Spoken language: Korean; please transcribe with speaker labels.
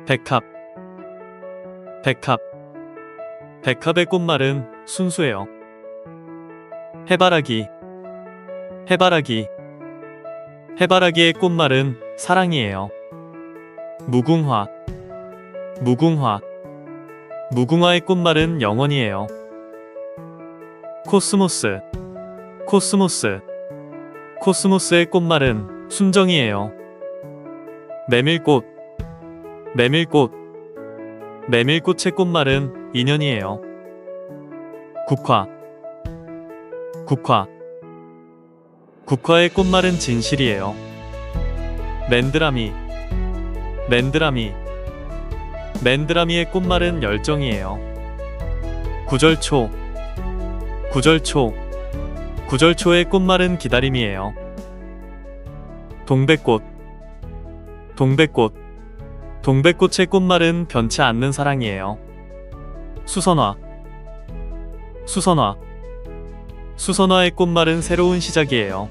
Speaker 1: 백합, 백합, 백합의 꽃말은 순수해요. 해바라기, 해바라기, 해바라기의 꽃말은 사랑이에요. 무궁화, 무궁화, 무궁화의 꽃말은 영원이에요. 코스모스, 코스모스, 코스모스의 꽃말은 순정이에요. 메밀꽃, 메밀꽃, 메밀꽃의 꽃말은 인연이에요. 국화, 국화, 국화의 꽃말은 진실이에요. 맨드라미, 맨드라미, 맨드라미의 꽃말은 열정이에요. 구절초, 구절초, 구절초의 꽃말은 기다림이에요. 동백꽃, 동백꽃, 동백꽃의 꽃말은 변치 않는 사랑이에요. 수선화, 수선화, 수선화의 꽃말은 새로운 시작이에요.